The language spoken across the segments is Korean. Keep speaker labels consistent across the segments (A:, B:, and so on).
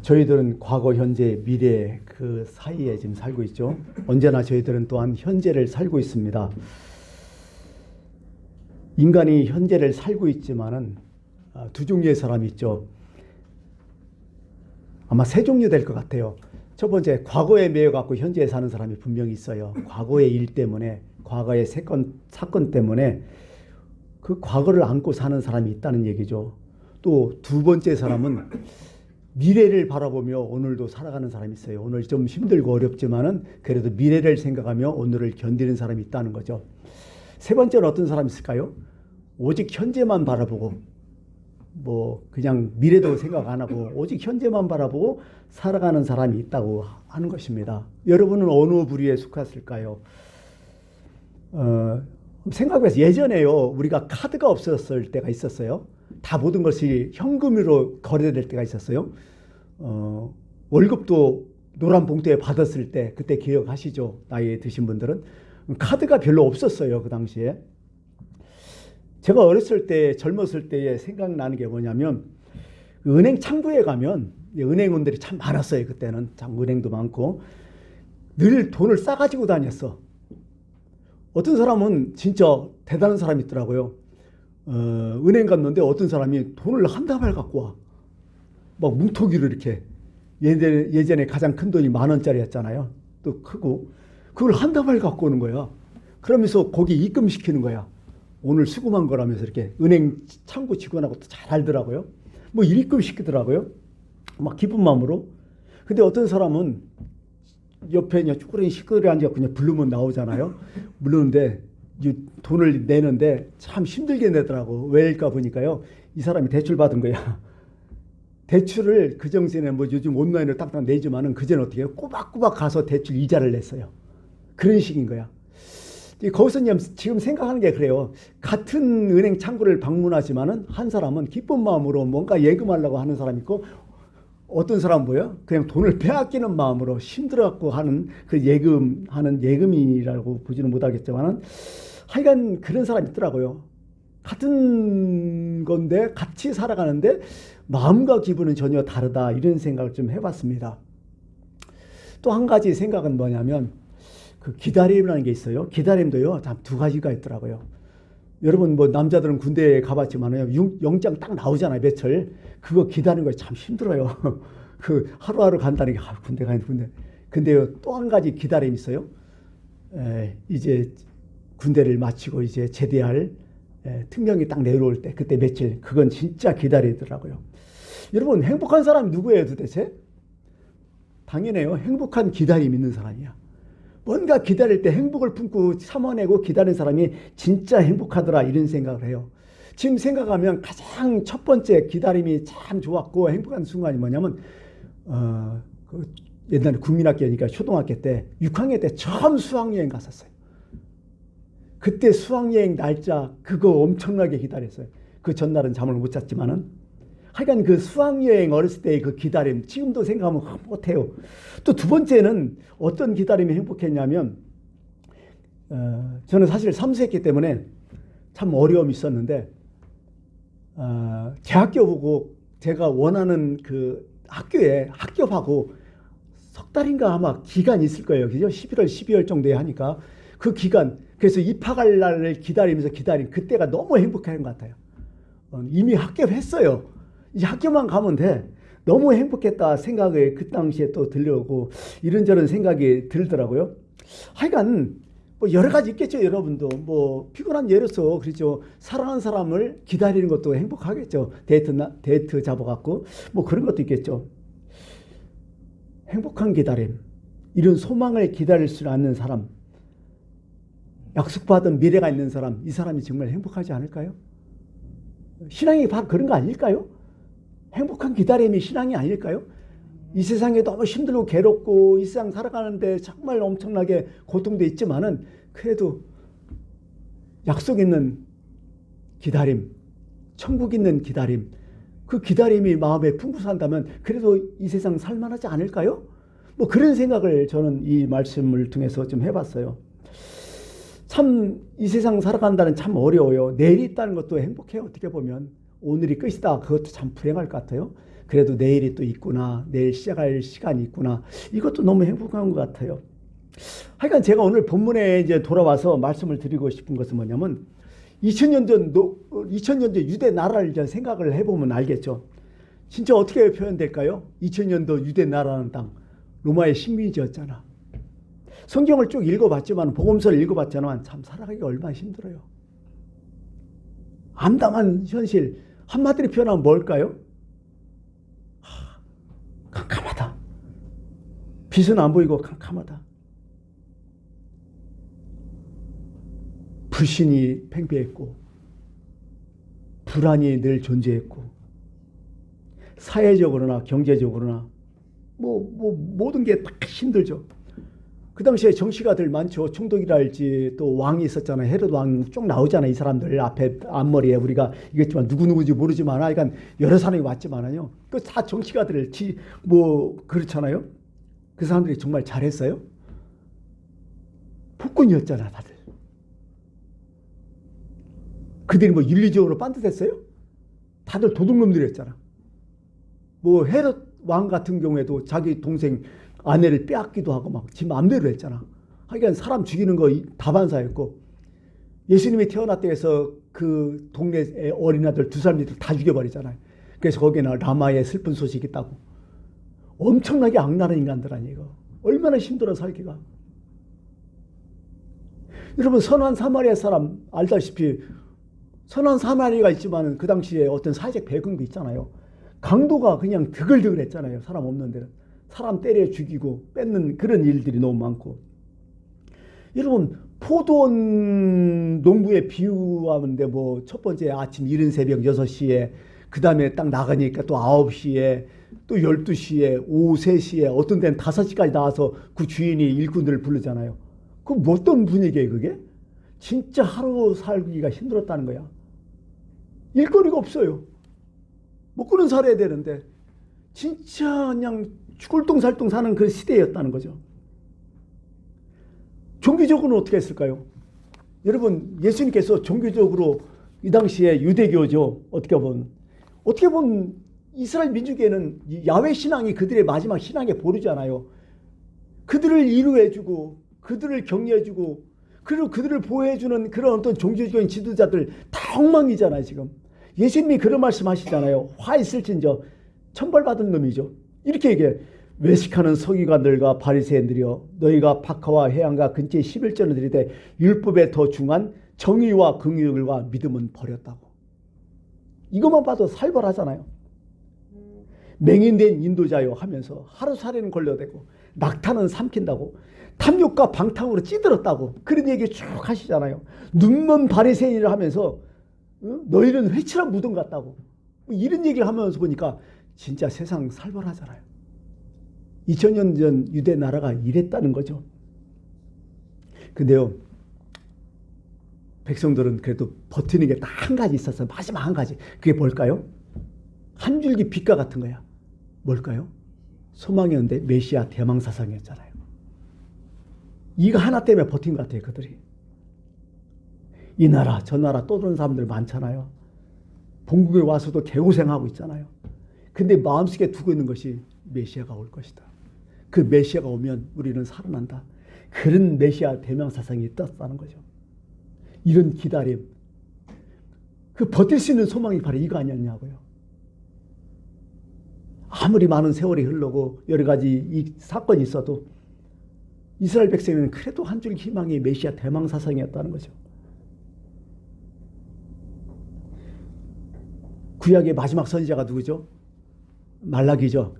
A: 저희들은 과거, 현재, 미래 그 사이에 지금 살고 있죠. 언제나 저희들은 또한 현재를 살고 있습니다. 인간이 현재를 살고 있지만은 두 종류의 사람이 있죠. 아마 세 종류 될 것 같아요. 첫 번째, 과거에 매여 갖고 현재에 사는 사람이 분명히 있어요. 과거의 일 때문에, 과거의 사건 때문에 그 과거를 안고 사는 사람이 있다는 얘기죠. 또 두 번째 사람은 미래를 바라보며 오늘도 살아가는 사람이 있어요. 오늘 좀 힘들고 어렵지만은 그래도 미래를 생각하며 오늘을 견디는 사람이 있다는 거죠. 세 번째는 어떤 사람이 있을까요? 오직 현재만 바라보고 그냥 미래도 생각 안 하고 오직 현재만 바라보고 살아가는 사람이 있다고 하는 것입니다. 여러분은 어느 부류에 속하실까요? 생각해서 예전에요, 우리가 카드가 없었을 때가 있었어요. 다 모든 것이 현금으로 거래될 때가 있었어요. 월급도 노란 봉투에 받았을 때, 그때 기억하시죠? 나이 드신 분들은. 카드가 별로 없었어요, 그 당시에. 제가 어렸을 때, 젊었을 때에 생각나는 게 뭐냐면, 은행 창구에 가면 은행원들이 참 많았어요. 그때는 참 은행도 많고 늘 돈을 싸가지고 다녔어. 어떤 사람은 진짜 대단한 사람이 있더라고요. 은행 갔는데 어떤 사람이 돈을 한 다발 갖고 와. 막 뭉텅이로 이렇게. 예전에 가장 큰 돈이 10,000원짜리였잖아요. 또 크고. 그걸 한 다발 갖고 오는 거야. 그러면서 거기 입금시키는 거야. 오늘 수고한 거라면서 이렇게 은행 창구 직원하고 또 잘 알더라고요. 입금시키더라고요. 막 기쁜 마음으로. 근데 어떤 사람은 옆에 그냥 쭈그레 시끄러에 앉아서 그냥 부르면 나오잖아요. 부르는데 돈을 내는데 참 힘들게 내더라고. 왜일까 보니까요, 이 사람이 대출 받은 거야. 대출을 그 정신에 요즘 온라인으로 딱딱 내지만은 그전에 어떻게 해요? 꼬박꼬박 가서 대출 이자를 냈어요. 그런 식인 거야. 거기서 지금 생각하는 게 그래요. 같은 은행 창구를 방문하지만은 한 사람은 기쁜 마음으로 뭔가 예금하려고 하는 사람이 있고, 어떤 사람은 뭐예요? 그냥 돈을 빼앗기는 마음으로 힘들어갖고 하는 그 예금이라고 보지는 못하겠지만은 하여간 그런 사람이 있더라고요. 같은 건데 같이 살아가는데 마음과 기분은 전혀 다르다, 이런 생각을 좀 해봤습니다. 또 한 가지 생각은 뭐냐면 그 기다림이라는 게 있어요. 기다림도요, 참 두 가지가 있더라고요. 여러분 남자들은 군대에 가봤지만요, 영장 딱 나오잖아요, 며칠. 그거 기다리는 거 참 힘들어요. 그 하루하루 간다는 게 군대 가는 군대. 근데요, 또 한 가지 기다림이 있어요. 이제 군대를 마치고 이제 제대할 특명이 딱 내려올 때, 그때 며칠, 그건 진짜 기다리더라고요. 여러분, 행복한 사람이 누구예요 도대체? 당연해요. 행복한 기다림 있는 사람이야. 뭔가 기다릴 때 행복을 품고 참아내고 기다리는 사람이 진짜 행복하더라, 이런 생각을 해요. 지금 생각하면 가장 첫 번째 기다림이 참 좋았고 행복한 순간이 뭐냐면 옛날에 국민학교니까 초등학교 때 6학년 때 처음 수학여행 갔었어요. 그때 수학여행 날짜 그거 엄청나게 기다렸어요. 그 전날은 잠을 못 잤지만은 하여간 그 수학여행 어렸을 때의 그 기다림 지금도 생각하면 못해요. 또 두 번째는 어떤 기다림이 행복했냐면 저는 사실 삼수했기 때문에 참 어려움이 있었는데 대학교 보고 제가 원하는 그 학교에 합격하고 석 달인가 아마 기간이 있을 거예요. 그죠? 11월, 12월 정도에 하니까 그 기간, 그래서 입학할 날을 기다리면서 기다린 그때가 너무 행복한 것 같아요. 이미 합격했어요. 이제 학교만 가면 돼. 너무 행복했다 생각이 그 당시에 또 들려오고 이런저런 생각이 들더라고요. 하여간 여러 가지 있겠죠. 여러분도 피곤한 예로서 그렇죠. 사랑하는 사람을 기다리는 것도 행복하겠죠. 데이트 잡아갖고 그런 것도 있겠죠. 행복한 기다림, 이런 소망을 기다릴 수 있는 사람, 약속받은 미래가 있는 사람, 이 사람이 정말 행복하지 않을까요? 신앙이 바로 그런 거 아닐까요? 행복한 기다림이 신앙이 아닐까요? 이 세상에 너무 힘들고 괴롭고 이 세상 살아가는데 정말 엄청나게 고통도 있지만은 그래도 약속 있는 기다림, 천국 있는 기다림, 그 기다림이 마음에 풍부한다면 그래도 이 세상 살만하지 않을까요? 그런 생각을 저는 이 말씀을 통해서 좀 해봤어요. 참 이 세상 살아간다는 참 어려워요. 내일이 있다는 것도 행복해요. 어떻게 보면 오늘이 끝이다, 그것도 참 불행할 것 같아요. 그래도 내일이 또 있구나. 내일 시작할 시간이 있구나. 이것도 너무 행복한 것 같아요. 하여간 제가 오늘 본문에 이제 돌아와서 말씀을 드리고 싶은 것은 뭐냐면 2000년 전 유대 나라를 이제 생각을 해보면 알겠죠. 진짜 어떻게 표현될까요? 2000년도 유대 나라는 땅, 로마의 식민지였잖아. 성경을 쭉 읽어봤지만, 복음서를 읽어봤지만 참 살아가기가 얼마나 힘들어요. 암담한 현실, 한마디로 표현하면 뭘까요? 캄캄하다. 빛은 안 보이고 캄캄하다. 불신이 팽배했고 불안이 늘 존재했고 사회적으로나 경제적으로나 모든 게 다 힘들죠. 그 당시에 정치가들 많죠. 총독이랄지 또 왕이 있었잖아요. 헤롯 왕 쭉 나오잖아요. 이 사람들 앞머리에 우리가 이겠지만 누구누구인지 모르지만 그러니까 여러 사람이 왔지만요. 그 다 정치가들 그렇잖아요. 그 사람들이 정말 잘했어요? 폭군이었잖아 다들. 그들이 윤리적으로 반듯했어요? 다들 도둑놈들이었잖아. 헤롯 왕 같은 경우에도 자기 동생 아내를 빼앗기도 하고 막 지 마음대로 했잖아. 하여간 사람 죽이는 거 다반사였고 예수님이 태어났다 해서 그 동네 어린아들 2살미들 다 죽여버리잖아요. 그래서 거기는 라마의 슬픈 소식이 있다고. 엄청나게 악랄한 인간들 아니에요. 얼마나 힘들어 살기가. 여러분 선한 사마리아 사람 알다시피 선한 사마리아가 있지만 그 당시에 어떤 사회적 배경도 있잖아요. 강도가 그냥 드글드글 했잖아요. 사람 없는 데는. 사람 때려 죽이고 뺏는 그런 일들이 너무 많고. 여러분 포도원 농부에 비유하는데 첫 번째 아침 이른 새벽 6시에 그 다음에 딱 나가니까 또 9시에 또 12시에 오후 3시에 어떤 데는 5시까지 나와서 그 주인이 일꾼들을 부르잖아요. 그럼 어떤 분위기예요 그게? 진짜 하루 살기가 힘들었다는 거야. 일거리가 없어요. 먹고는 살아야 되는데 진짜 그냥 꿀똥살똥 사는 그 시대였다는 거죠. 종교적으로는 어떻게 했을까요? 여러분 예수님께서 종교적으로 이 당시에 유대교죠. 어떻게 보면 이스라엘 민족에는 야훼 신앙이 그들의 마지막 신앙의 보루잖아요. 그들을 이루해주고 그들을 격려해주고 그리고 그들을 보호해주는 그런 어떤 종교적인 지도자들 다 엉망이잖아요 지금. 예수님이 그런 말씀 하시잖아요. 화 있을진저 천벌받은 놈이죠. 이렇게 얘기해. 외식하는 서기관들과 바리새인들이여 너희가 박하와 해안가 근처에 11전을 드리되 율법에 더 중한 정의와 긍휼과 믿음은 버렸다고. 이것만 봐도 살벌하잖아요. 맹인된 인도자요 하면서 하루살이는 걸려대고 낙타는 삼킨다고 탐욕과 방탕으로 찌들었다고 그런 얘기 쭉 하시잖아요. 눈먼 바리새인이라 하면서 너희는 회칠한 무덤 같다고 이런 얘기를 하면서 보니까 진짜 세상 살벌하잖아요. 2000년 전 유대 나라가 이랬다는 거죠. 근데요 백성들은 그래도 버티는 게 딱 한 가지 있었어요. 마지막 한 가지. 그게 뭘까요? 한 줄기 빛과 같은 거야. 뭘까요? 소망이었는데 메시아 대망사상이었잖아요. 이거 하나 때문에 버틴 것 같아요. 그들이. 이 나라 저 나라 떠도는 사람들 많잖아요. 본국에 와서도 개고생하고 있잖아요. 근데 마음속에 두고 있는 것이 메시아가 올 것이다. 그 메시아가 오면 우리는 살아난다. 그런 메시아 대명사상이 떴다는 거죠. 이런 기다림. 그 버틸 수 있는 소망이 바로 이거 아니었냐고요. 아무리 많은 세월이 흐르고 여러 가지 이 사건이 있어도 이스라엘 백성에는 그래도 한 줄 희망이 메시아 대망사상이었다는 거죠. 구약의 마지막 선지자가 누구죠? 말라기죠.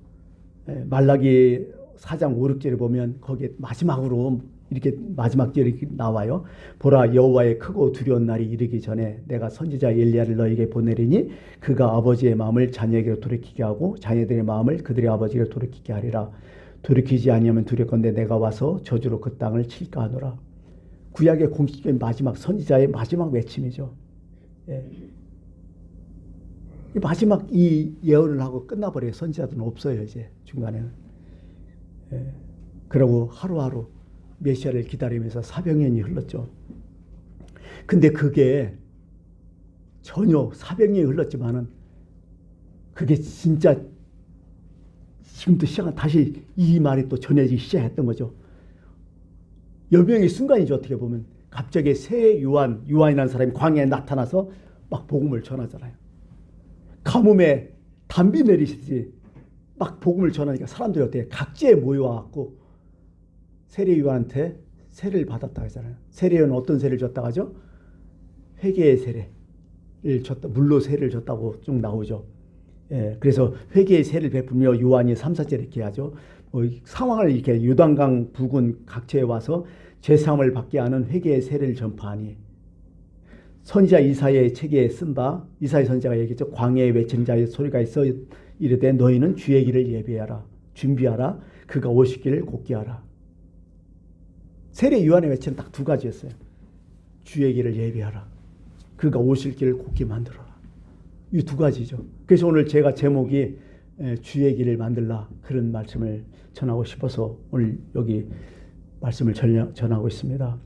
A: 말라기 4장 5, 6절에 보면 거기에 마지막으로 이렇게 마지막 절이 나와요. 보라 여호와의 크고 두려운 날이 이르기 전에 내가 선지자 엘리야를 너에게 보내리니 그가 아버지의 마음을 자녀에게로 돌이키게 하고 자녀들의 마음을 그들의 아버지에게로 돌이키게 하리라. 돌이키지 아니하면 두렵건대 내가 와서 저주로 그 땅을 칠까 하노라. 구약의 공식적인 마지막 선지자의 마지막 외침이죠. 마지막 이 예언을 하고 끝나버려요. 선지자들은 없어요. 이제 중간에는. 그러고 하루하루 메시아를 기다리면서 400년이 흘렀죠. 근데 그게 전혀 400년이 흘렀지만은 그게 진짜 지금도 다시 이 말이 또 전해지기 시작했던 거죠. 여명의 순간이죠. 어떻게 보면 갑자기 새 요한이라는 사람이 광야에 나타나서 막 복음을 전하잖아요. 가뭄에 담비 내리시듯이 막 복음을 전하니까 사람들이 어때요? 각지에 모여와갖고 세례 요한한테 세례를 받았다 하잖아요. 세례 요한은 어떤 세례를 줬다고 하죠? 회개의 세례를 줬다, 물로 세례를 줬다고 쭉 나오죠. 예, 그래서 회개의 세례를 베풀며 요한이 3, 4절 이렇게 하죠. 상황을 이렇게 요단강 부근 각처에 와서 죄사함을 받게 하는 회개의 세례를 전파하니, 선지자 이사야의 책에 쓴 바 이사야 선지자가 얘기했죠. 광야에 외치는 자의 소리가 있어 이르되 너희는 주의 길을 예비하라, 준비하라, 그가 오시기를 곧게 하라. 세례 요한의 외치는 딱 두 가지였어요. 주의 길을 예비하라, 그가 오실 길을 곧게 만들어라. 이 두 가지죠. 그래서 오늘 제가 제목이 주의 길을 만들라, 그런 말씀을 전하고 싶어서 오늘 여기 말씀을 전하고 있습니다.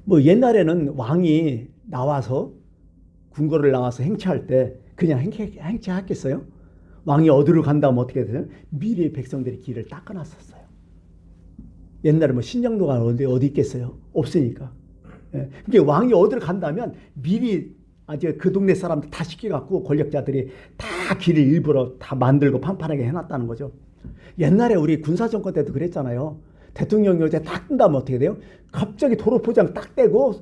A: 뭐 옛날에는 왕이 나와서 궁궐을 나와서 행차할 때 그냥 행차했겠어요? 왕이 어디로 간다면 어떻게 되죠? 미리 백성들이 길을 닦아놨었어요. 옛날에 뭐 신장로가 어디 있겠어요? 없으니까. 그러니까 왕이 어디로 간다면 미리 아주 그 동네 사람들 다 시켜갖고 권력자들이 다 길을 일부러 다 만들고 판판하게 해놨다는 거죠. 옛날에 우리 군사정권 때도 그랬잖아요. 대통령이 어제 딱 뜬다면 어떻게 돼요? 갑자기 도로포장 딱 떼고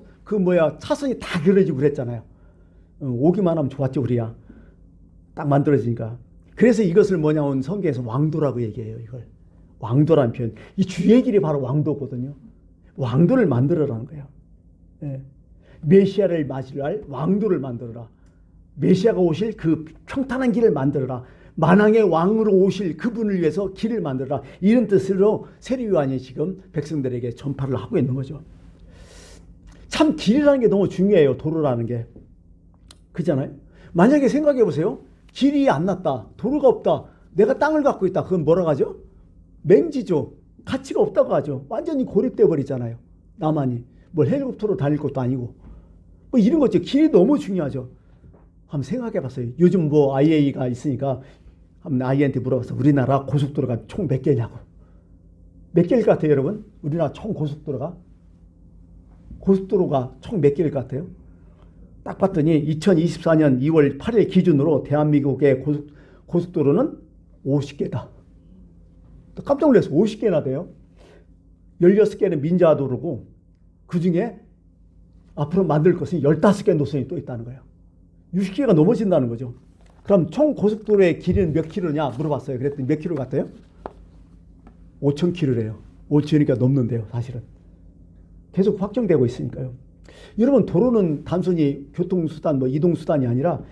A: 차선이 다 그려지고 그랬잖아요. 오기만 하면 좋았죠, 우리야. 딱 만들어지니까. 그래서 이것을 뭐냐면 성경에서 왕도라고 얘기해요. 이걸 왕도라는 표현. 이 주의 길이 바로 왕도거든요. 왕도를 만들어라는 거예요. 예. 메시아를 맞이할 왕도를 만들어라. 메시아가 오실 그 평탄한 길을 만들어라. 만왕의 왕으로 오실 그분을 위해서 길을 만들어라. 이런 뜻으로 세례 요한이 지금 백성들에게 전파를 하고 있는 거죠. 참 길이라는 게 너무 중요해요. 도로라는 게. 그잖아요. 만약에 생각해 보세요. 길이 안 났다. 도로가 없다. 내가 땅을 갖고 있다. 그건 뭐라고 하죠? 맹지죠. 가치가 없다고 하죠. 완전히 고립돼 버리잖아요. 나만이. 뭘 헬리콥터로 다닐 것도 아니고. 뭐 이런 거죠. 길이 너무 중요하죠. 한번 생각해 봤어요. 요즘 뭐 IA가 있으니까 한번 IA한테 물어봤어. 우리나라 고속도로가 총 몇 개냐고. 몇 개일 것 같아요, 여러분? 우리나라 총 고속도로가 총 몇 개일 것 같아요? 딱 봤더니 2024년 2월 8일 기준으로 대한민국의 고속도로는 50개다. 깜짝 놀랐어요. 50개나 돼요. 16개는 민자도로고 그중에 앞으로 만들 것은 15개 노선이 또 있다는 거예요. 60개가 넘어진다는 거죠. 그럼 총 고속도로의 길이는 몇 킬로냐 물어봤어요. 그랬더니 몇 킬로 같아요? 5,000킬로래요. 5,000이니까 넘는데요, 사실은. 계속 확정되고 있으니까요. 여러분, 도로는 단순히 교통수단, 이동수단이 아니라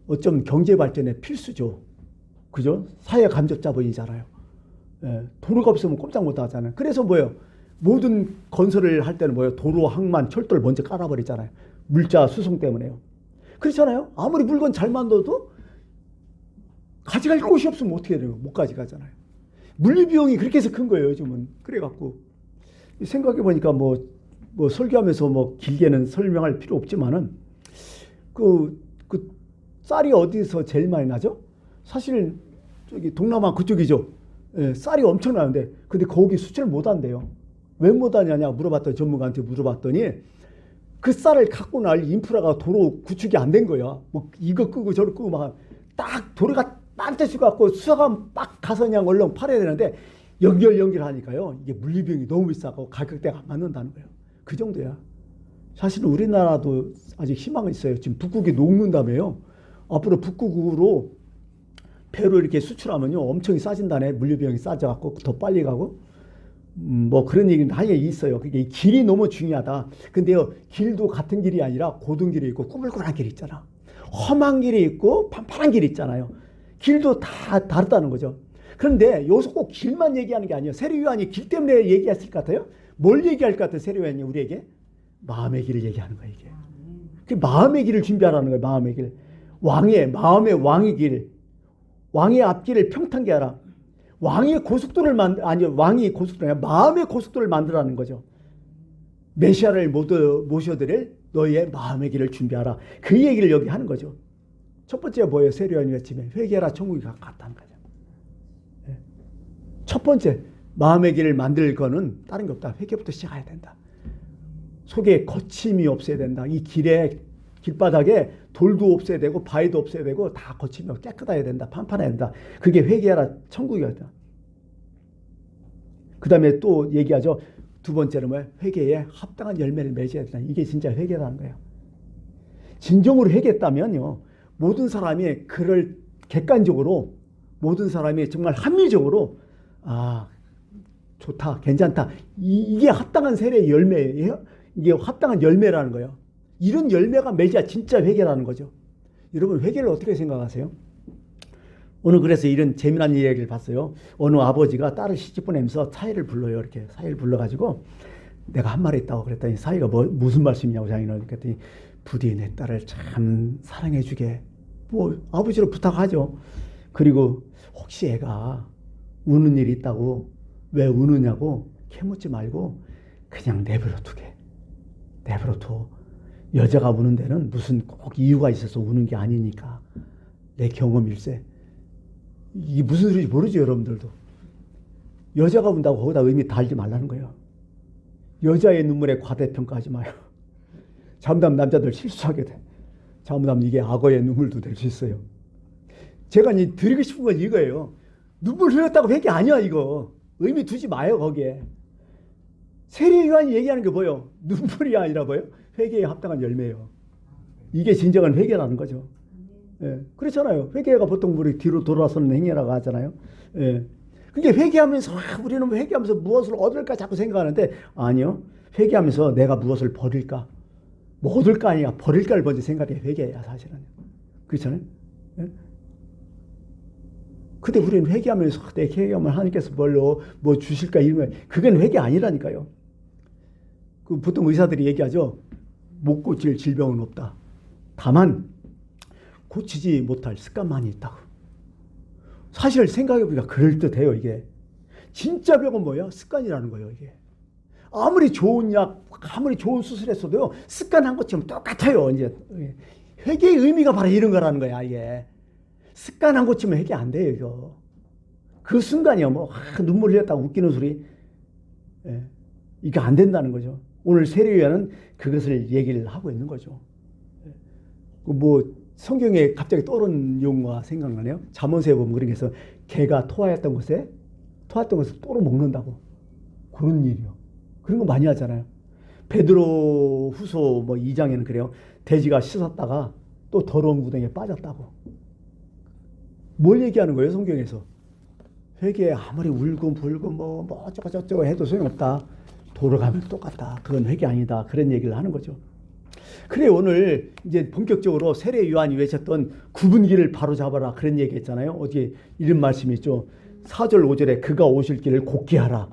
A: 어쩜 경제발전의 필수죠. 그죠? 사회 간접 자본이잖아요. 예, 도로가 없으면 꼼짝 못 하잖아요. 그래서 뭐예요? 모든 건설을 할 때는 뭐예요? 도로, 항만, 철도를 먼저 깔아버리잖아요. 물자 수송 때문에요. 그렇잖아요. 아무리 물건 잘 만들어도 가져갈 곳이 없으면 어떻게 돼요? 못 가져가잖아요. 물리비용이 그렇게 해서 큰 거예요, 요즘은. 그래갖고 생각해보니까 설교하면서 길게는 설명할 필요 없지만은 그 쌀이 어디서 제일 많이 나죠? 사실 저기 동남아 그쪽이죠. 예, 쌀이 엄청나는데 근데 거기 수출을 못 한대요. 왜 못 하냐냐 물어봤더니 전문가한테 물어봤더니 그 쌀을 갖고 날 인프라가 도로 구축이 안 된 거야. 이거 끄고 저거 끄고 막 딱 도로가 딴데수 갖고 수사관 막 가서 그냥 얼른 팔아야 되는데 연결하니까요. 이게 물리비용이 너무 비싸고 가격대가 안 맞는다는 거예요. 그 정도야. 사실은 우리나라도 아직 희망은 있어요. 지금 북극이 녹는다며요. 앞으로 북극으로 배로 이렇게 수출하면요. 엄청 싸진다네. 물류비용이 싸져갖고 더 빨리 가고. 그런 얘기는 하게 있어요. 그게 길이 너무 중요하다. 근데요. 길도 같은 길이 아니라 고든 길이 있고 꾸불꾸불한 길이 있잖아. 험한 길이 있고 판판한 길이 있잖아요. 길도 다 다르다는 거죠. 그런데 여기서 꼭 길만 얘기하는 게 아니에요. 세례 요한이 길 때문에 얘기했을 것 같아요. 뭘 얘기할 것 같아요? 세례 요한이 우리에게? 마음의 길을 얘기하는 거예요. 이게. 그 마음의 길을 준비하라는 거예요. 마음의 길. 마음의 왕의 길. 왕의 앞길을 평탄게 하라. 왕이 고속도로를 왕이 고속도로가 아니라 마음의 고속도로를 만들라는 거죠. 메시아를 모셔드릴 너희의 마음의 길을 준비하라. 그 얘기를 여기 하는 거죠. 첫 번째 뭐예요? 세례 요한이 외치면 회개하라, 천국이 가깝다는 거죠. 첫 번째, 마음의 길을 만들 거는 다른 게 없다. 회개부터 시작해야 된다. 속에 거침이 없어야 된다. 이 길바닥에 돌도 없어야 되고 바위도 없어야 되고 다 거침이 없고 깨끗해야 된다. 판판해야 된다. 그게 회개하라 천국이었다. 그 다음에 또 얘기하죠. 두 번째는 뭐예요? 회개에 합당한 열매를 맺어야 된다. 이게 진짜 회개라는 거예요. 진정으로 회개했다면요, 모든 사람이 그를 객관적으로, 모든 사람이 정말 합리적으로 좋다, 괜찮다, 이게 합당한 세례의 열매예요. 이게 합당한 열매라는 거예요. 이런 열매가 맺어야 진짜 회개라는 거죠. 여러분, 회개를 어떻게 생각하세요? 오늘 그래서 이런 재미난 이야기를 봤어요. 어느 아버지가 딸을 시집 보내면서 사위를 불러요. 이렇게 사위를 불러가지고 내가 한 말 있다고 그랬더니 사위가 무슨 말씀이냐고 장인어른 그랬더니 부디 내 딸을 참 사랑해주게 아버지로 부탁하죠. 그리고 혹시 애가 우는 일이 있다고 왜 우느냐고 캐묻지 말고 그냥 내버려 두게. 내버려 둬. 여자가 우는 데는 무슨 꼭 이유가 있어서 우는 게 아니니까. 내 경험일세. 이게 무슨 소리인지 모르죠, 여러분들도. 여자가 운다고 거기다 의미 달지 말라는 거예요. 여자의 눈물에 과대평가하지 마요. 잘못하면 남자들 실수하게 돼. 잘못하면 이게 악어의 눈물도 될 수 있어요. 제가 드리고 싶은 건 이거예요. 눈물 흘렸다고 회개 아니야, 이거. 의미 두지 마요, 거기에. 세례 요한이 얘기하는 게 뭐예요? 눈물이 아니라 뭐예요? 회개에 합당한 열매예요. 이게 진정한 회개라는 거죠. 예, 그렇잖아요. 회개가 보통 우리 뒤로 돌아서는 행위라고 하잖아요. 예. 그게 회개하면서 우리는 회개하면서 무엇을 얻을까 자꾸 생각하는데 아니요. 회개하면서 내가 무엇을 버릴까? 뭐 얻을까 아니야. 버릴까를 먼저 생각해. 회개야 사실은. 그렇잖아요. 예? 근데 우리는 회개하면서 내 회개하면 하나님께서 뭐 주실까 이런 거 그건 회개 아니라니까요. 그 보통 의사들이 얘기하죠. 못 고칠 질병은 없다. 다만 고치지 못할 습관만이 있다고. 사실 생각해보니까 그럴듯해요. 이게 진짜 병은 뭐야? 습관이라는 거예요. 이게 아무리 좋은 약, 아무리 좋은 수술했어도요 습관한 것처럼 똑같아요. 이제 회개의 의미가 바로 이런 거라는 거야. 이게 습관한 것처럼 회개 안 돼요. 이거 그 순간이요. 눈물 흘렸다고 웃기는 소리. 예. 이게 안 된다는 거죠. 오늘 세례요한은 그것을 얘기를 하고 있는 거죠. 성경에 갑자기 떠오른 용어가 생각나네요. 잠언서에 보면 그런 게 있어. 개가 토하였던 것을 또로 먹는다고. 그런 일이요. 그런 거 많이 하잖아요. 베드로 후서 2장에는 그래요. 돼지가 씻었다가 또 더러운 구덩이에 빠졌다고. 뭘 얘기하는 거예요, 성경에서? 회개에 아무리 울고 불고 어쩌고저쩌고 해도 소용없다. 돌아가면 똑같다. 그건 회개 아니다. 그런 얘기를 하는 거죠. 그래 오늘 이제 본격적으로 세례 요한이 외쳤던 구분기를 바로잡아라 그런 얘기 했잖아요. 어디에 이런 말씀이 있죠. 4절 5절에 그가 오실 길을 곧게 하라.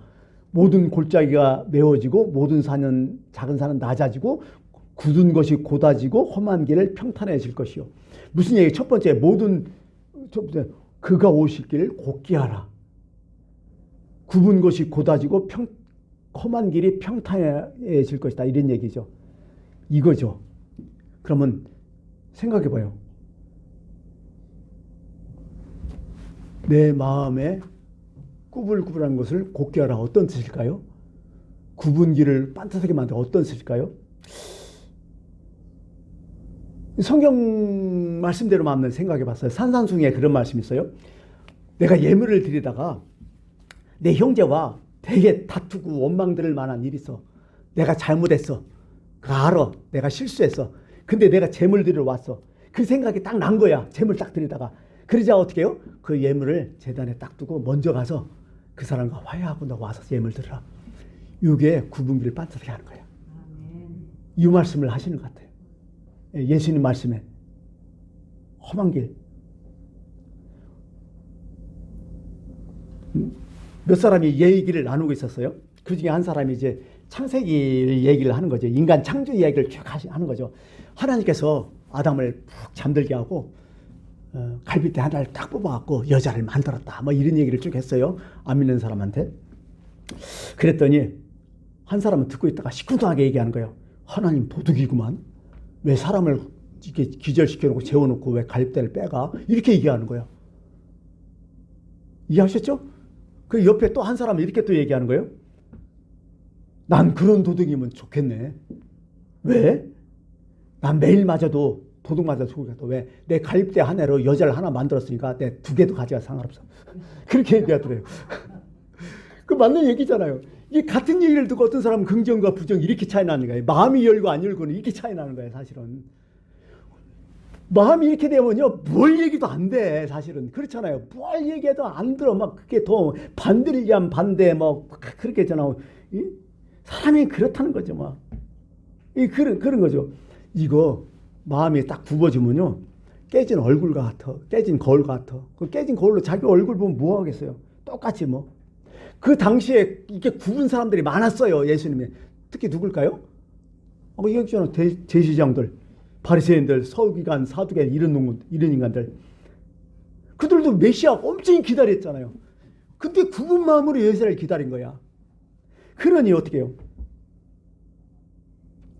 A: 모든 골짜기가 메워지고 모든 산은 작은 산은 낮아지고 굳은 것이 곧아지고 험한 길을 평탄해질 것이요. 무슨 얘기? 첫 번째 그가 오실 길을 곧게 하라. 굽은 것이 곧아지고 험한 길이 평탄해질 것이다. 이런 얘기죠. 이거죠. 그러면 생각해봐요. 내 마음에 꾸불꾸불한 것을 곧게 하라. 어떤 뜻일까요? 굽은 길을 반듯하게 만들어 어떤 뜻일까요? 성경 말씀대로 한번 생각해봤어요. 산산수훈에 그런 말씀이 있어요. 내가 예물을 드리다가 내 형제와 되게 다투고 원망들을 만한 일이 있어. 내가 잘못했어. 알아. 내가 실수했어. 근데 내가 재물 드리러 왔어. 그 생각이 딱 난 거야. 재물 딱 드리다가. 그러자 어떻게 해요? 그 예물을 재단에 딱 두고 먼저 가서 그 사람과 화해하고 너 와서 예물 드리라. 이게 구분기를 반듯하게 하는 거야. 이 말씀을 하시는 것 같아요. 예수님 말씀에. 험한 길. 몇 사람이 얘기를 나누고 있었어요. 그 중에 한 사람이 이제 창세기를 얘기를 하는 거죠. 인간 창조 이야기를 쭉 하는 거죠. 하나님께서 아담을 푹 잠들게 하고 갈빗대 하나를 딱 뽑아갖고 여자를 만들었다. 이런 얘기를 쭉 했어요. 안 믿는 사람한테. 그랬더니 한 사람은 듣고 있다가 시큰둥하게 얘기하는 거예요. 하나님 도둑이구만. 왜 사람을 이렇게 기절시켜놓고 재워놓고 왜 갈빗대를 빼가? 이렇게 얘기하는 거예요. 이해하셨죠? 그 옆에 또 한 사람은 이렇게 또 얘기하는 거예요. 난 그런 도둑이면 좋겠네. 왜? 난 매일 맞아도 도둑 맞아도 좋겠다. 왜? 내 갈비뼈 하나로 여자를 하나 만들었으니까 내 두 개도 가져가 상관없어. 그렇게 얘기하더래요. 그 맞는 얘기잖아요. 이 같은 얘기를 듣고 어떤 사람은 긍정과 부정 이렇게 차이 나는 거예요. 마음이 열고 안 열고는 이렇게 차이 나는 거예요, 사실은. 마음이 이렇게 되면요, 뭘 얘기도 안 돼, 사실은. 그렇잖아요. 뭘 얘기해도 안 들어. 막 그게 더 반대를 위한 반대, 뭐, 그렇게 했잖아. 사람이 그렇다는 거죠, 막. 그런 거죠. 이거, 마음이 딱 굽어지면요, 깨진 얼굴 같아. 깨진 거울 같아. 그 깨진 거울로 자기 얼굴 보면 뭐 하겠어요? 똑같이 뭐. 그 당시에 이렇게 굽은 사람들이 많았어요, 예수님이. 특히 누굴까요? 이거 있잖아, 제사장들. 바리새인들, 서기관, 사두개 이런 인간들. 그들도 메시아 엄청 기다렸잖아요. 근데 굽은 마음으로 예수를 기다린 거야. 그러니 어떻게 해요?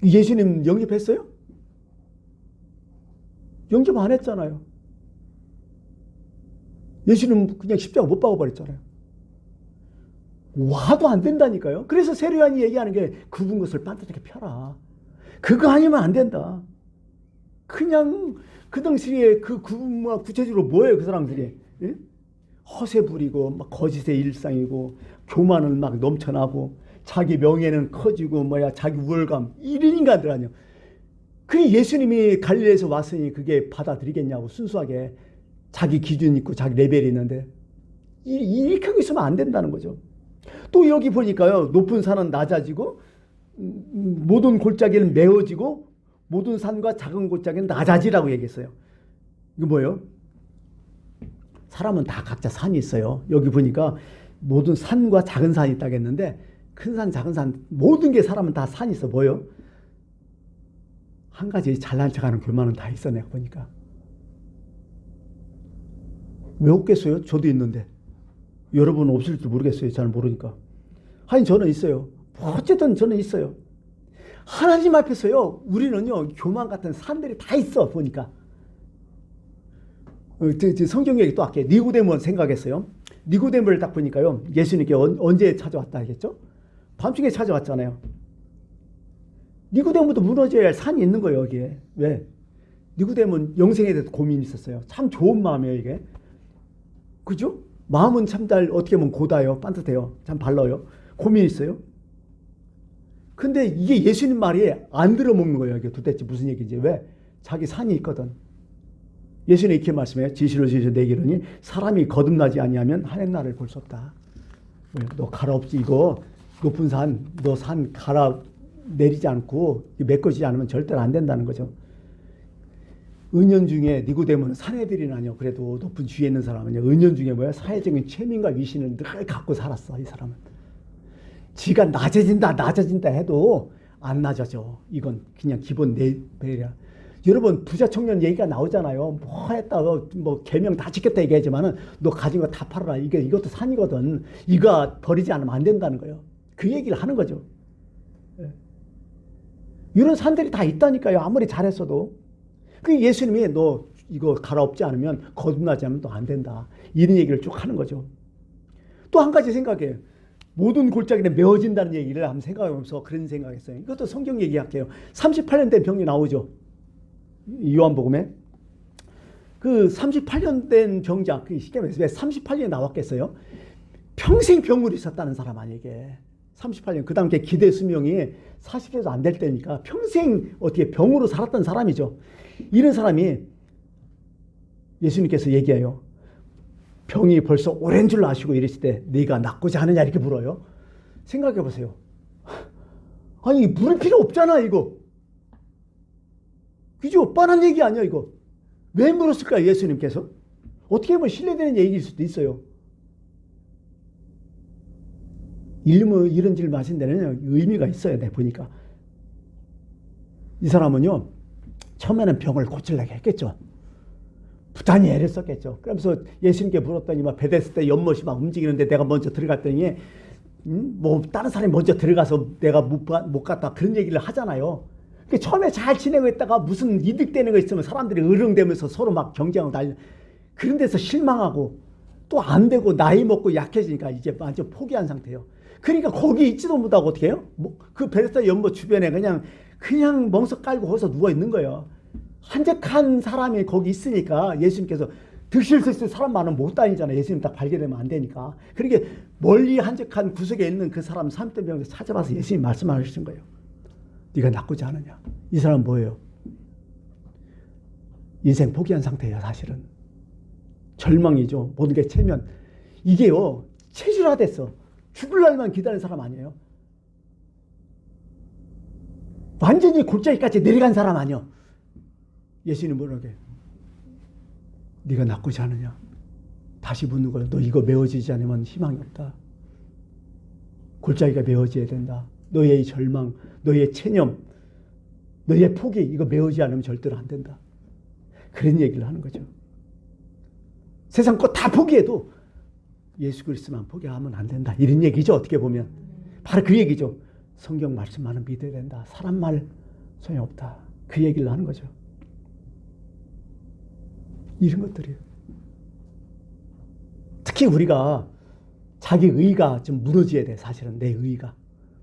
A: 예수님 영접했어요? 영접 안 했잖아요. 예수님 그냥 십자가 못 박아버렸잖아요. 와도 안 된다니까요. 그래서 세례요한이 얘기하는 게 굽은 것을 반듯하게 펴라. 그거 아니면 안 된다. 그냥 그 당시에 그 구체적으로 뭐예요, 그 사람들이? 예? 허세 부리고 막 거짓의 일상이고 교만은 막 넘쳐나고 자기 명예는 커지고 자기 우월감 이런 인간들 아니요. 그 예수님이 갈릴리에서 왔으니 그게 받아들이겠냐고 순수하게 자기 기준 있고 자기 레벨이 있는데 이렇게 하고 있으면 안 된다는 거죠. 또 여기 보니까요, 높은 산은 낮아지고 모든 골짜기는 메어지고 모든 산과 작은 골짜기는 낮아지라고 얘기했어요. 이거 뭐예요? 사람은 다 각자 산이 있어요. 여기 보니까 모든 산과 작은 산이 있다고 했는데 큰 산, 작은 산 모든 게 사람은 다 산이 있어. 뭐예요? 한 가지 잘난 척하는 교만은 다 있어. 내가 보니까. 왜 없겠어요? 저도 있는데. 여러분은 없을지 모르겠어요. 잘 모르니까. 아니 저는 있어요. 어쨌든 저는 있어요. 하나님 앞에서요, 우리는요, 교만 같은 산들이 다 있어, 보니까. 성경 얘기 또 할게요. 니고데모는 생각했어요. 니고데모를 딱 보니까요, 예수님께 언제 찾아왔다 하겠죠? 밤중에 찾아왔잖아요. 니고데모도 무너져야 할 산이 있는 거예요, 여기에. 왜? 니고데모는 영생에 대해서 고민이 있었어요. 참 좋은 마음이에요, 이게. 그죠? 마음은 참 잘, 어떻게 보면 고다요, 반듯해요. 참 발라요. 고민이 있어요. 근데 이게 예수님 말이 안 들어먹는 거예요. 이게 도대체 무슨 얘기인지. 왜? 자기 산이 있거든. 예수님 이렇게 말씀해요. 지시로 지시로 내게 이르니 사람이 거듭나지 아니하면 하늘 나라를 볼 수 없다. 너 갈아엎지 이거 높은 산, 너 산 갈아 내리지 않고 메꿔지지 않으면 절대로 안 된다는 거죠. 은연 중에 니고데모는 사내들이나요. 그래도 높은 주위에 있는 사람은요. 은연 중에 뭐야? 사회적인 체면과 위신을 늘 갖고 살았어. 이 사람은. 지가 낮아진다 해도 안 낮아져. 이건 그냥 기본 레벨이야. 여러분 부자 청년 얘기가 나오잖아요. 뭐 했다, 뭐 개명 다 지켰다 얘기하지만은 너 가진 거 다 팔아라. 이것도 산이거든. 이거 버리지 않으면 안 된다는 거예요. 그 얘기를 하는 거죠. 이런 산들이 다 있다니까요. 아무리 잘했어도. 그 예수님이 너 이거 갈아엎지 않으면 거듭나지 않으면 또 안 된다. 이런 얘기를 쭉 하는 거죠. 또 한 가지 생각해요. 모든 골짜기는 메어진다는 얘기를 한번 생각하면서 그런 생각했어요. 이것도 성경 얘기할게요. 38년 된 병이 나오죠. 요한복음에. 그 38년 된 병자, 그 시점에서 왜 38년이 나왔겠어요? 평생 병으로 있었다는 사람 아니에요, 이게. 38년. 그 다음에 기대 수명이 40세도 안 될 때니까 평생 어떻게 병으로 살았던 사람이죠. 이런 사람이 예수님께서 얘기해요. 병이 벌써 오랜 줄 아시고 이랬을 때 네가 낫고자 하느냐 이렇게 물어요. 생각해 보세요. 아니 물을 필요 없잖아 이거. 그죠? 뻔한 얘기 아니야 이거. 왜 물었을까요 예수님께서? 어떻게 보면 신뢰되는 얘기일 수도 있어요. 이런 질문 하신 데는 의미가 있어요. 내가 보니까. 이 사람은요. 처음에는 병을 고치려고 했겠죠. 부단히 애를 썼겠죠. 그러면서 예수님께 물었더니 막 베데스다 연못이 막 움직이는데 내가 먼저 들어갔더니 뭐 다른 사람이 먼저 들어가서 내가 못 갔다 그런 얘기를 하잖아요. 처음에 잘 지내고 있다가 무슨 이득되는 거 있으면 사람들이 으릉대면서 서로 막 경쟁하고 난리. 그런 데서 실망하고 또 안 되고 나이 먹고 약해지니까 이제 완전 포기한 상태예요. 그러니까 거기 있지도 못하고 어떻게 해요? 그 베레스타 연못 주변에 그냥 멍석 깔고 거기서 누워 있는 거예요. 한적한 사람이 거기 있으니까 예수님께서 드실 수 있을 사람 많으면 못 다니잖아요. 예수님 딱 발견되면 안 되니까. 그러니까 멀리 한적한 구석에 있는 그 사람 30대 병에서 찾아봐서 예수님 말씀하신 거예요. 네가 나쁘지 않으냐? 이 사람 뭐예요? 인생 포기한 상태예요. 사실은 절망이죠. 모든 게 체면. 이게요 체질화됐어. 죽을 날만 기다리는 사람 아니에요. 완전히 골짜기까지 내려간 사람 아니에요. 예수님 뭐라게? 네가 나쁘지 않으냐? 다시 묻는 거예요. 너 이거 메워지지 않으면 희망이 없다. 골짜기가 메워져야 된다. 너의 절망, 너의 체념, 너의 포기 이거 메우지 않으면 절대로 안 된다. 그런 얘기를 하는 거죠. 세상 거 다 포기해도 예수 그리스도만 포기하면 안 된다. 이런 얘기죠. 어떻게 보면 바로 그 얘기죠. 성경 말씀만은 믿어야 된다. 사람 말 소용없다. 그 얘기를 하는 거죠. 이런 것들이에요. 특히 우리가 자기 의가 좀 무너져야 돼. 사실은 내 의가.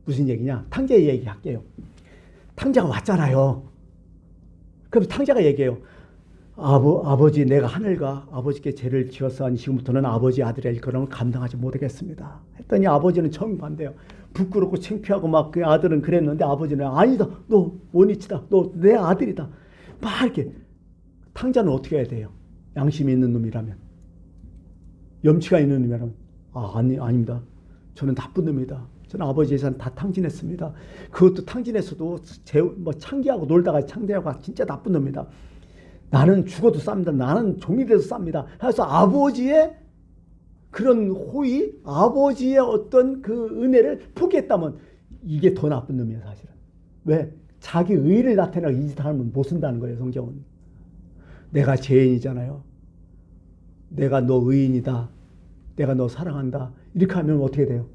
A: 무슨 얘기냐? 탕자 얘기할게요. 탕자가 왔잖아요. 그럼 탕자가 얘기해요. 아버지 내가 하늘과 아버지께 죄를 지었사오니 지금부터는 아버지 아들의 일컬음을 감당하지 못하겠습니다. 했더니 아버지는 정반대요. 부끄럽고 창피하고 막 그 아들은 그랬는데 아버지는 아니다. 너 원이치다. 너 내 아들이다. 막 이렇게. 탕자는 어떻게 해야 돼요? 양심이 있는 놈이라면. 염치가 있는 놈이라면. 아닙니다. 저는 나쁜 놈이다. 저는 아버지 재산 다 탕진했습니다. 그것도 탕진했어도 창기하고 놀다가 창대하고 진짜 나쁜 놈이다. 나는 죽어도 쌉니다. 나는 종이 돼서 쌉니다. 그래서 아버지의 그런 호의, 아버지의 어떤 그 은혜를 포기했다면 이게 더 나쁜 놈이에요, 사실은. 왜? 자기 의를 나타내고 이 짓 하면 못 쓴다는 거예요, 성경은. 내가 죄인이잖아요. 내가 너 의인이다. 내가 너 사랑한다. 이렇게 하면 어떻게 돼요?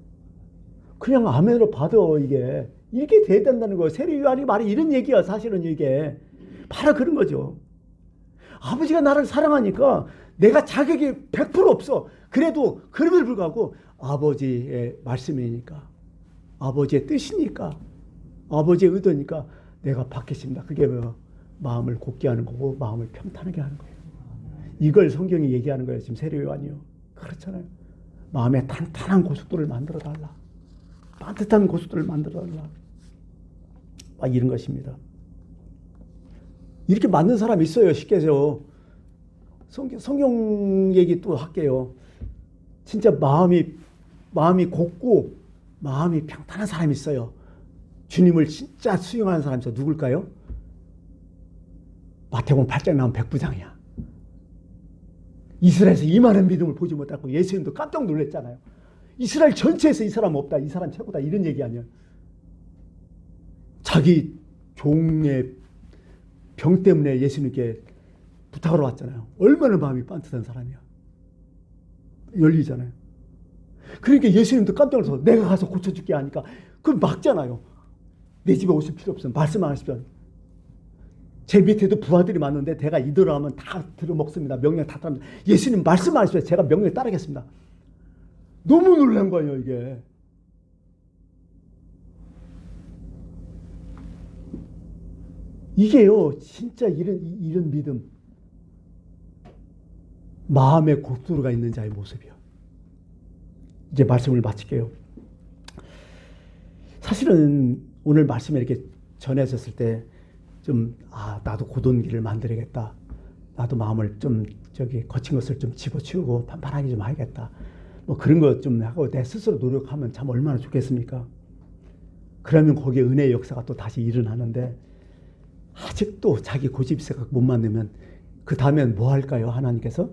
A: 그냥 아멘으로 받아, 이게. 이렇게 돼야 된다는 거예요. 세례요한이 말이 이런 얘기야, 사실은 이게. 바로 그런 거죠. 아버지가 나를 사랑하니까 내가 자격이 100% 없어. 그래도 그럼에도 불구하고 아버지의 말씀이니까, 아버지의 뜻이니까, 아버지의 의도니까 내가 받겠습니다. 그게 뭐 마음을 굳게 하는 거고 마음을 평탄하게 하는 거예요. 이걸 성경이 얘기하는 거예요. 지금 세례요한이요. 그렇잖아요. 마음에 탄탄한 고속도를 만들어 달라. 따뜻한 고속도를 만들어 달라. 이런 것입니다. 이렇게 만든 사람 있어요. 쉽게 해서. 성경 얘기 또 할게요. 진짜 마음이 곱고 마음이 평탄한 사람이 있어요. 주님을 진짜 수용하는 사람이 있어요. 누굴까요? 마태복음 8장에 나온 백부장이야. 이스라엘에서 이만한 믿음을 보지 못하고 예수님도 깜짝 놀랐잖아요. 이스라엘 전체에서 이 사람 없다. 이 사람 최고다. 이런 얘기 아니야. 자기 종의 병 때문에 예수님께 부탁하러 왔잖아요. 얼마나 마음이 반듯한 사람이야. 열리잖아요. 그러니까 예수님도 깜짝 놀라서 내가 가서 고쳐줄게 하니까 그건 막잖아요. 내 집에 오실 필요 없어. 말씀 안 하시면. 제 밑에도 부하들이 많은데 내가 이대로 하면 다 들어먹습니다. 명령 다 따릅니다. 예수님 말씀 안 하시면 제가 명령 따르겠습니다. 너무 놀란 거예요, 이게. 이게요, 진짜 이런 믿음. 마음의 고수가 있는 자의 모습이요. 이제 말씀을 마칠게요. 사실은 오늘 말씀에 이렇게 전해졌을 때 좀, 나도 고든 길을 만들어야겠다. 나도 마음을 좀, 거친 것을 좀 집어치우고 판판하게 좀 하겠다. 뭐 그런 것 좀 하고 내 스스로 노력하면 참 얼마나 좋겠습니까? 그러면 거기에 은혜의 역사가 또 다시 일어나는데 아직도 자기 고집 생각 못 만들면 그 다음엔 뭐 할까요? 하나님께서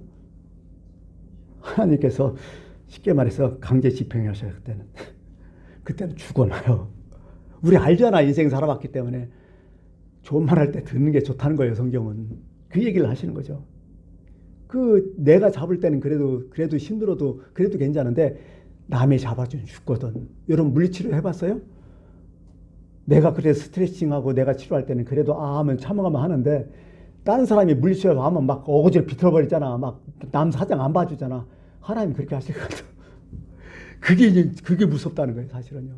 A: 쉽게 말해서 강제 집행하셔요. 그때는 죽어나요. 우리 알잖아. 인생 살아봤기 때문에 좋은 말 할 때 듣는 게 좋다는 거예요. 성경은 그 얘기를 하시는 거죠. 내가 잡을 때는 그래도 힘들어도 그래도 괜찮은데 남이 잡아주면 죽거든. 여러분 물리치료 해봤어요? 내가 그래서 스트레칭하고 내가 치료할 때는 그래도 하면 참아가면 하는데 다른 사람이 물리치료 하면 막 어거지를 비틀어버리잖아. 막 남 사정 안 봐주잖아. 하나님 그렇게 하시거든. 그게 무섭다는 거예요, 사실은요.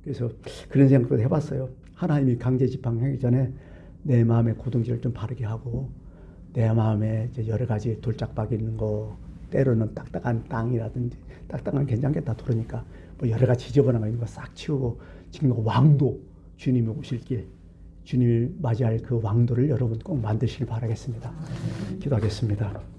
A: 그래서 그런 생각도 해봤어요. 하나님이 강제 집행하기 전에 내 마음의 고동질을 좀 바르게 하고, 내 마음에 이제 여러 가지 돌짝박 있는 거, 때로는 딱딱한 땅이라든지, 딱딱한 괜찮겠다 그러니까 뭐 여러 가지 지저분한 거 있는 거 싹 치우고, 지금 왕도 주님이 오실 길, 주님이 맞이할 그 왕도를 여러분 꼭 만드시길 바라겠습니다. 기도하겠습니다.